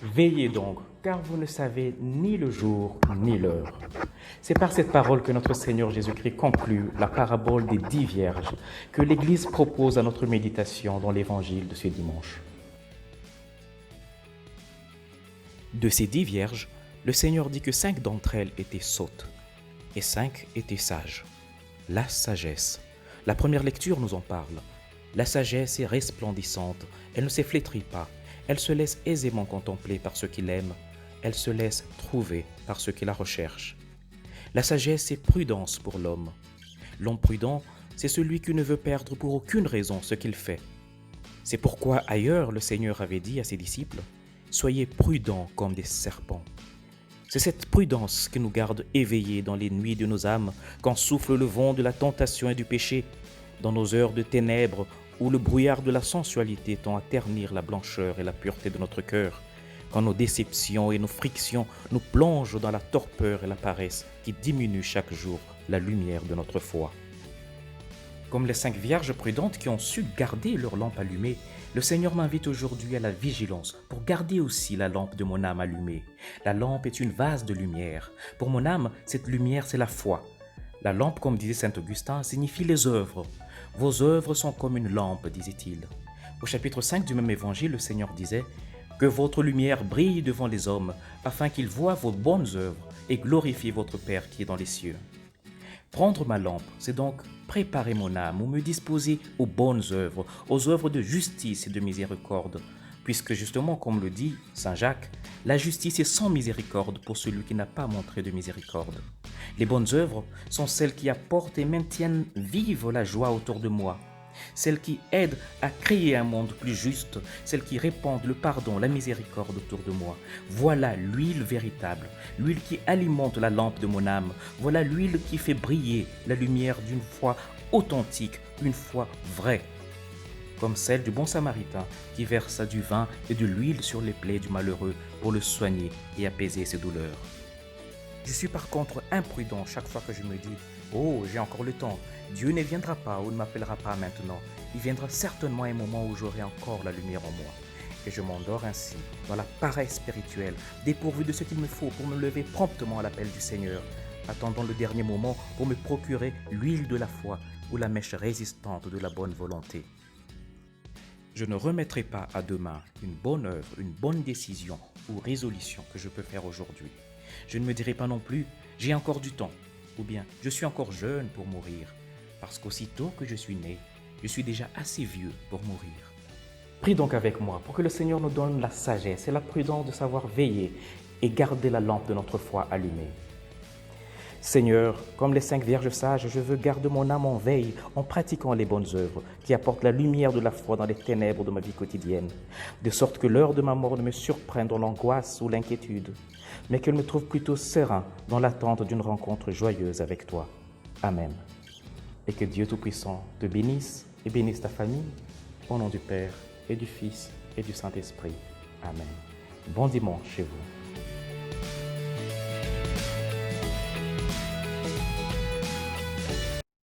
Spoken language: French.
Veillez donc, car vous ne savez ni le jour ni l'heure. C'est par cette parole que notre Seigneur Jésus-Christ conclut la parabole des 10 vierges que l'Église propose à notre méditation dans l'Évangile de ce dimanche. De ces 10 vierges, le Seigneur dit que 5 d'entre elles étaient sottes et 5 étaient sages. La sagesse. La première lecture nous en parle. La sagesse est resplendissante, elle ne se flétrit pas, elle se laisse aisément contempler par ceux qui l'aiment, elle se laisse trouver par ceux qui la recherchent. La sagesse est prudence pour l'homme. L'homme prudent, c'est celui qui ne veut perdre pour aucune raison ce qu'il fait. C'est pourquoi ailleurs le Seigneur avait dit à ses disciples « Soyez prudents comme des serpents ». C'est cette prudence qui nous garde éveillés dans les nuits de nos âmes, quand souffle le vent de la tentation et du péché, dans nos heures de ténèbres où le brouillard de la sensualité tend à ternir la blancheur et la pureté de notre cœur, quand nos déceptions et nos frictions nous plongent dans la torpeur et la paresse qui diminuent chaque jour la lumière de notre foi. Comme les 5 vierges prudentes qui ont su garder leur lampe allumée, le Seigneur m'invite aujourd'hui à la vigilance pour garder aussi la lampe de mon âme allumée. La lampe est une vase de lumière. Pour mon âme, cette lumière, c'est la foi. La lampe, comme disait saint Augustin, signifie les œuvres. Vos œuvres sont comme une lampe, disait-il. Au chapitre 5 du même évangile, le Seigneur disait « Que votre lumière brille devant les hommes, afin qu'ils voient vos bonnes œuvres et glorifient votre Père qui est dans les cieux. » Prendre ma lampe, c'est donc préparer mon âme ou me disposer aux bonnes œuvres, aux œuvres de justice et de miséricorde, puisque justement, comme le dit saint Jacques, la justice est sans miséricorde pour celui qui n'a pas montré de miséricorde. Les bonnes œuvres sont celles qui apportent et maintiennent vive la joie autour de moi, celles qui aident à créer un monde plus juste, celles qui répandent le pardon, la miséricorde autour de moi. Voilà l'huile véritable, l'huile qui alimente la lampe de mon âme. Voilà l'huile qui fait briller la lumière d'une foi authentique, une foi vraie, comme celle du bon samaritain qui versa du vin et de l'huile sur les plaies du malheureux pour le soigner et apaiser ses douleurs. Je suis par contre imprudent chaque fois que je me dis « Oh, j'ai encore le temps, Dieu ne viendra pas ou ne m'appellera pas maintenant. Il viendra certainement un moment où j'aurai encore la lumière en moi. » Et je m'endors ainsi, dans la paresse spirituelle, dépourvu de ce qu'il me faut pour me lever promptement à l'appel du Seigneur, attendant le dernier moment pour me procurer l'huile de la foi ou la mèche résistante de la bonne volonté. Je ne remettrai pas à demain une bonne œuvre, une bonne décision ou résolution que je peux faire aujourd'hui. Je ne me dirai pas non plus « j'ai encore du temps » ou bien « je suis encore jeune pour mourir » parce qu'aussitôt que je suis né, je suis déjà assez vieux pour mourir. Prie donc avec moi pour que le Seigneur nous donne la sagesse et la prudence de savoir veiller et garder la lampe de notre foi allumée. Seigneur, comme les 5 vierges sages, je veux garder mon âme en veille en pratiquant les bonnes œuvres qui apportent la lumière de la foi dans les ténèbres de ma vie quotidienne, de sorte que l'heure de ma mort ne me surprenne dans l'angoisse ou l'inquiétude, mais qu'elle me trouve plutôt serein dans l'attente d'une rencontre joyeuse avec toi. Amen. Et que Dieu Tout-Puissant te bénisse et bénisse ta famille, au nom du Père et du Fils et du Saint-Esprit. Amen. Bon dimanche chez vous.